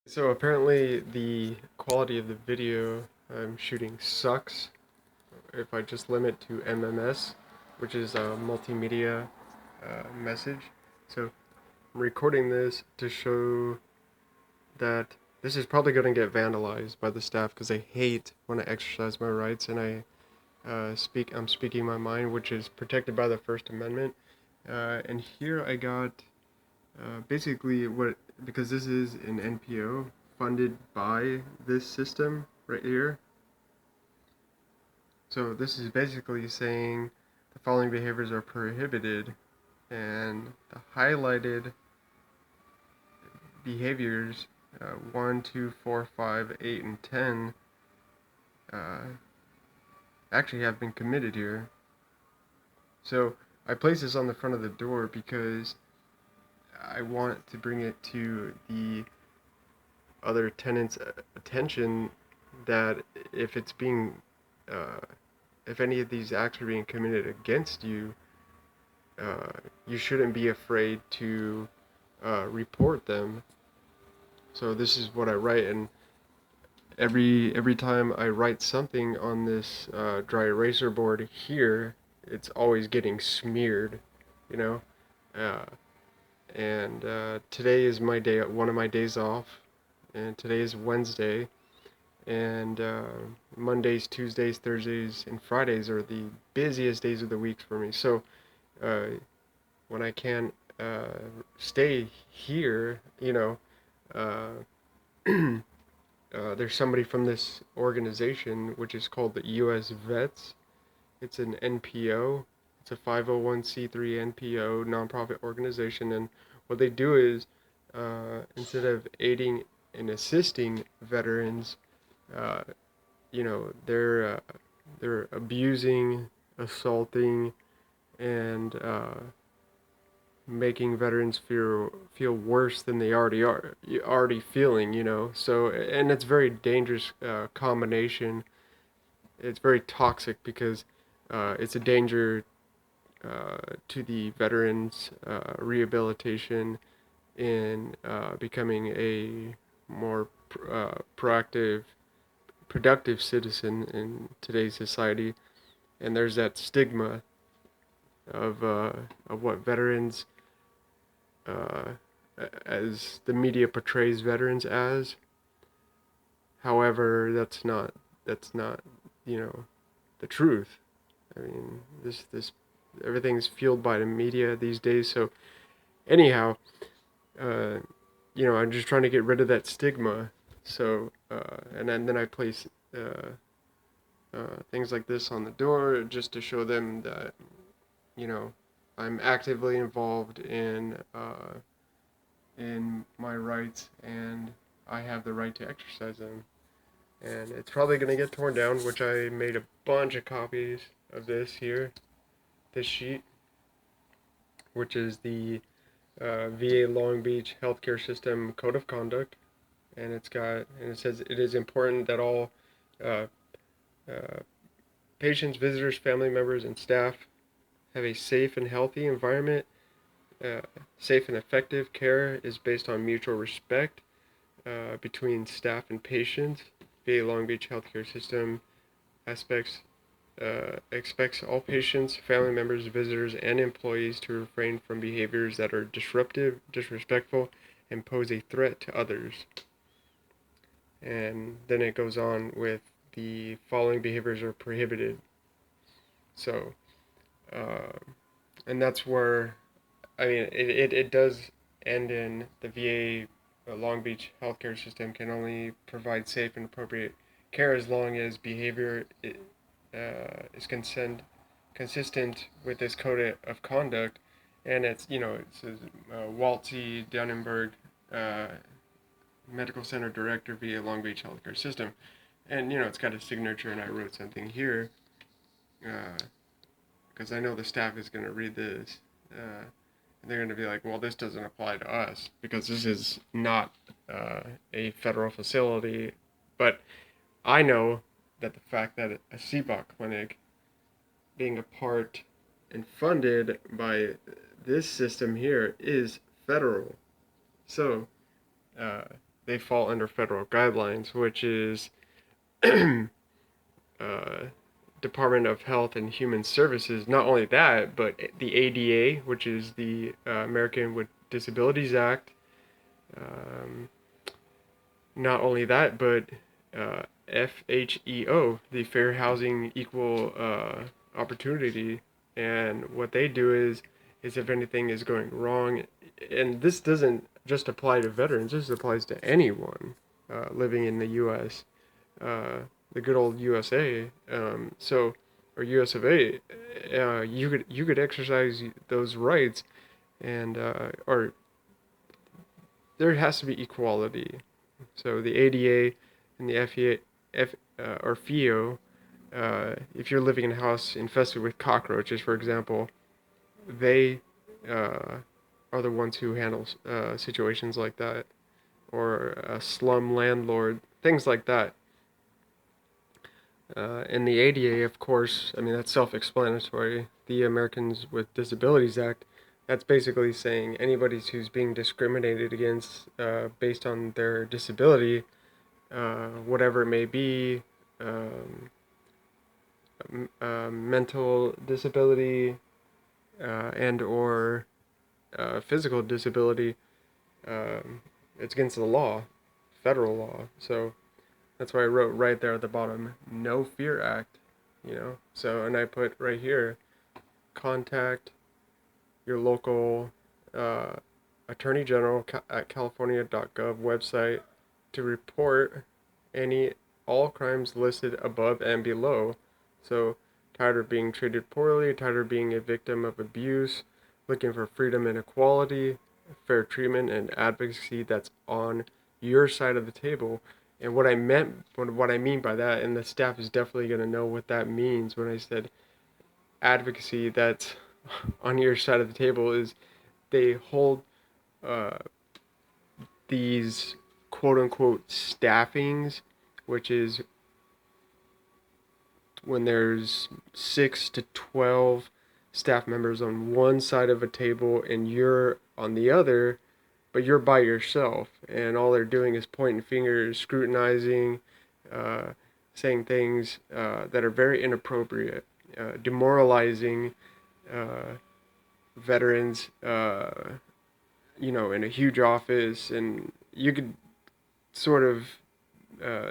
So apparently the quality of the video I'm shooting sucks if I just limit to MMS, which is a multimedia message. So I'm recording this to show that this is probably going to get vandalized by the staff because I hate when I exercise my rights and I'm speaking my mind, which is protected by the First Amendment. And here I got basically what, because this is an NPO funded by this system right here. So this is basically saying the following behaviors are prohibited, and the highlighted behaviors 1, 2, 4, 5, 8, and 10 uh, actually have been committed here. So I place this on the front of the door because I want to bring it to the other tenants' attention that if it's being, uh, if any of these acts are being committed against you, uh, you shouldn't be afraid to report them. So this is what I write, and every time I write something on this dry eraser board here, it's always getting smeared, you know. Uh, and today is my day, one of my days off, and today is Wednesday, and Mondays, Tuesdays, Thursdays, and Fridays are the busiest days of the week for me. So uh, when I can stay here, uh, there's somebody from this organization which is called the U.S. Vets. It's an NPO. It's a 501c3 NPO nonprofit organization, and what they do is instead of aiding and assisting veterans, uh, they're abusing, assaulting, and making veterans feel worse than they already feeling. So, and it's very dangerous combination. It's very toxic because it's a danger to the veterans rehabilitation in becoming a more proactive, productive citizen in today's society. And there's that stigma of what veterans, uh, as the media portrays veterans as. However, that's not the truth. I mean, this everything's fueled by the media these days. So anyhow, uh, I'm just trying to get rid of that stigma. So and then I place things like this on the door just to show them that you know I'm actively involved in my rights, and I have the right to exercise them. And it's probably going to get torn down, which I made a bunch of copies of this here, this sheet, which is the VA Long Beach Healthcare System Code of Conduct, and it says it is important that all uh, uh, patients, visitors, family members, and staff have a safe and healthy environment. Uh, Safe and effective care is based on mutual respect between staff and patients. VA Long Beach Healthcare System aspects expects all patients, family members, visitors, and employees to refrain from behaviors that are disruptive, disrespectful, and pose a threat to others. And then it goes on with the following behaviors are prohibited. So, uh, and that's where, I mean, it does end in the VA Long Beach healthcare system can only provide safe and appropriate care as long as behavior is consistent with this code of conduct. And it says Waltzy Dunnenberg, uh, Medical Center Director, VA Long Beach Healthcare System. And, it's got a signature, and I wrote something here because I know the staff is going to read this. And they're going to be like, well, this doesn't apply to us because this is not a federal facility. But I know that the fact that a CBOC clinic being a part and funded by this system here is federal. So uh, they fall under federal guidelines, which is uh, Department of Health and Human Services. Not only that, but the ADA, which is the American with Disabilities Act. Um, Not only that, but FHEO, the Fair Housing Equal Opportunity, and what they do is if anything is going wrong, and this doesn't just apply to veterans, this applies to anyone living in the U.S. Uh, the good old USA. Or U.S. of A. You could exercise those rights, and or there has to be equality. So the ADA and the FEA, or FEO, if you're living in a house infested with cockroaches, for example, they are the ones who handle situations like that, or a slum landlord, things like that. And the ADA, of course, I mean, that's self-explanatory. The Americans with Disabilities Act, that's basically saying anybody who's being discriminated against based on their disability, whatever it may be, um, mental disability, and or physical disability, um, it's against the law, federal law. So that's why I wrote right there at the bottom, No Fear Act. So, and I put right here, contact your local uh, Attorney General at California.gov website to report all crimes listed above and below. So, tired of being treated poorly, tired of being a victim of abuse, looking for freedom and equality, fair treatment, and advocacy that's on your side of the table. And what I mean by that, and the staff is definitely going to know what that means when I said advocacy that's on your side of the table, is they hold uh, these quote unquote staffings, which is when there's 6 to 12 staff members on one side of a table and you're on the other, but you're by yourself, and all they're doing is pointing fingers, scrutinizing, saying things that are very inappropriate, demoralizing veterans, in a huge office. And you could sort of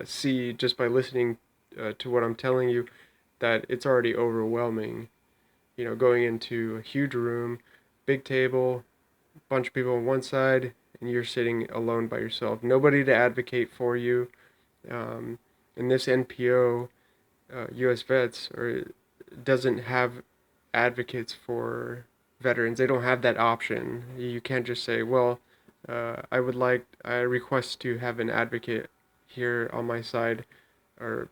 see just by listening to what I'm telling you that it's already overwhelming. Going into a huge room, big table, bunch of people on one side, and you're sitting alone by yourself. Nobody to advocate for you. And this NPO, U.S. Vets, doesn't have advocates for veterans. They don't have that option. You can't just say, well, I request to have an advocate here on my side, or,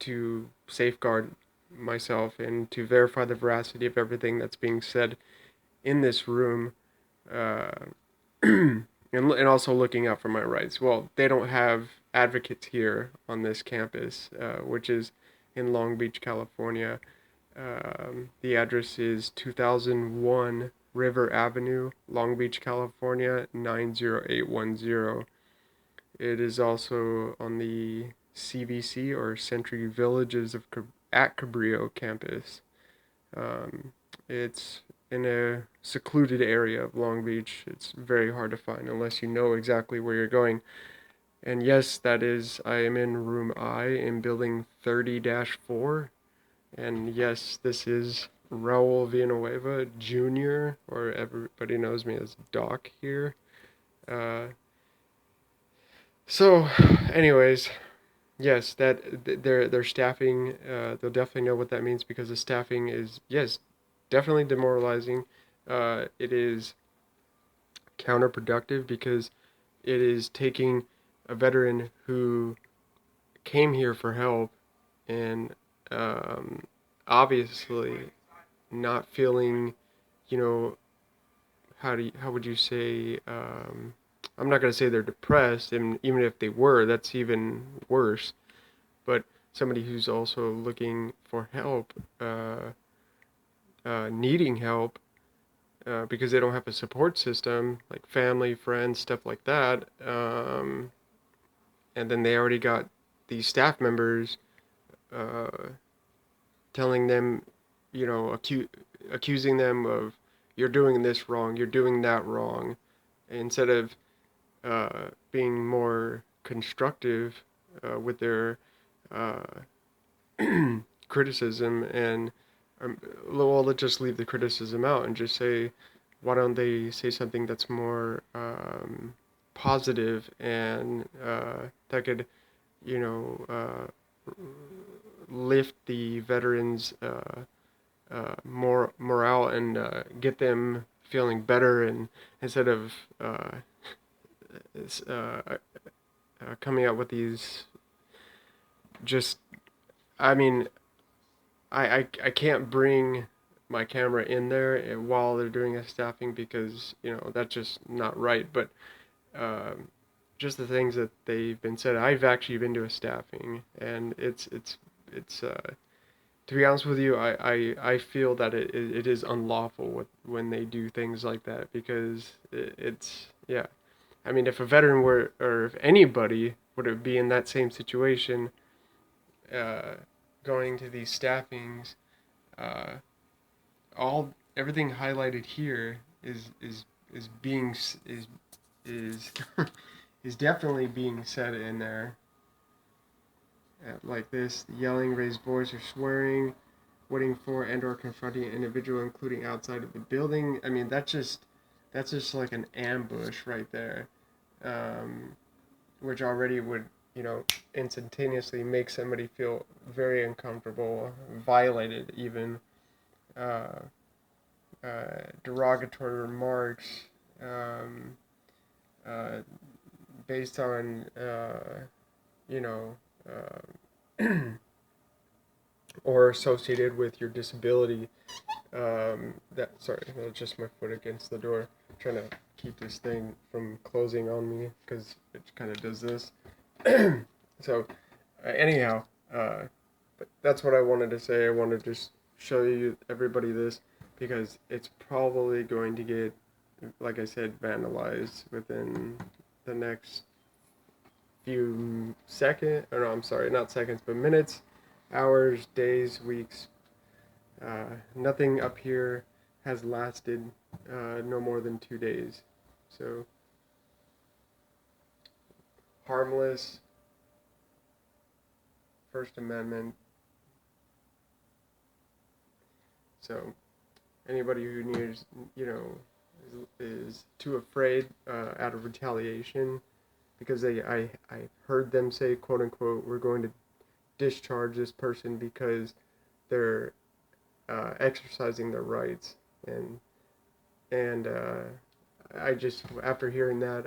to safeguard myself and to verify the veracity of everything that's being said in this room, uh, and also looking out for my rights. Well, they don't have advocates here on this campus, which is in Long Beach, California. The address is 2001 River Avenue, Long Beach, California, 90810. It is also on the CVC, or Century Villages at Cabrillo campus. It's in a secluded area of Long Beach. It's very hard to find unless you know exactly where you're going. And yes, I am in room I in building 30-4. And yes, this is Raul Villanueva Jr., or everybody knows me as Doc here. Uh, so, anyways, yes, their staffing, they'll definitely know what that means, because the staffing is, yes, definitely demoralizing. It is counterproductive, because it is taking a veteran who came here for help and obviously not feeling, you know, how would you say? I'm not gonna say they're depressed, and even if they were, that's even worse. But somebody who's also looking for help, needing help, because they don't have a support system like family, friends, stuff like that. And then they already got these staff members uh, telling them, accusing them of you're doing this wrong, you're doing that wrong, instead of being more constructive with their uh, criticism and well, let's just leave the criticism out and just say, why don't they say something that's more positive and that could, you know, lift the veterans' more morale and get them feeling better, and instead of uh, uh, coming out with these just, I mean, I can't bring my camera in there while they're doing a staffing because that's just not right. But um, just the things that they've been said, I've actually been to a staffing, and it's to be honest with you, I feel that it is unlawful when they do things like that, because it's, yeah. I mean, if a veteran were, or if anybody would be in that same situation, uh, going to these staffings, uh, everything highlighted here is being is is definitely being said in there, like this: yelling, raised voice, or swearing, waiting for and/or confronting an individual, including outside of the building. I mean, that's just like an ambush right there, um, which already would, instantaneously make somebody feel very uncomfortable, violated even. Uh, Derogatory remarks, um, uh, based on, you know, uh, or associated with your disability. Sorry, that's just my foot against the door. I'm trying to keep this thing from closing on me because it kind of does this. So, anyhow, but that's what I wanted to say. I wanted to just show you, everybody, this, because it's probably going to get, like I said, vandalized within the next few seconds, or no, I'm sorry, not seconds, but minutes, hours, days, weeks. Nothing up here has lasted no more than 2 days. So, harmless, First Amendment. So, anybody who needs, is too afraid out of retaliation, because I heard them say, quote unquote, we're going to discharge this person because they're exercising their rights, and I just, after hearing that,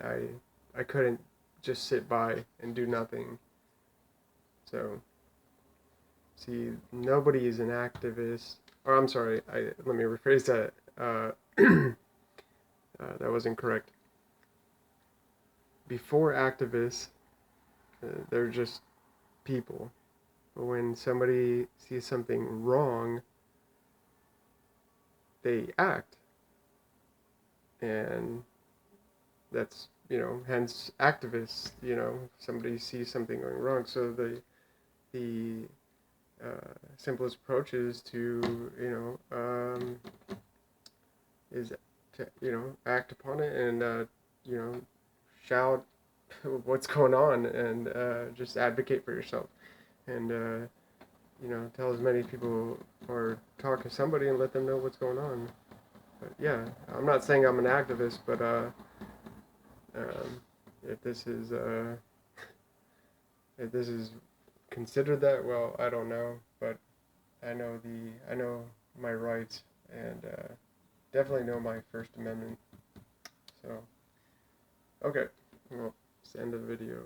I couldn't just sit by and do nothing. So, see, nobody is an activist. Or I'm sorry, let me rephrase that. That wasn't correct. Before activists, they're just people. But when somebody sees something wrong, they act. And that's, hence activists, somebody sees something going wrong. So the simplest approach is to, is to, act upon it and, shout what's going on, and just advocate for yourself, and tell as many people, or talk to somebody and let them know what's going on. But yeah, I'm not saying I'm an activist, but if this is if this is considered that, well, I don't know, but I know my rights, and definitely know my First Amendment. So, okay, well, it's the end of the video.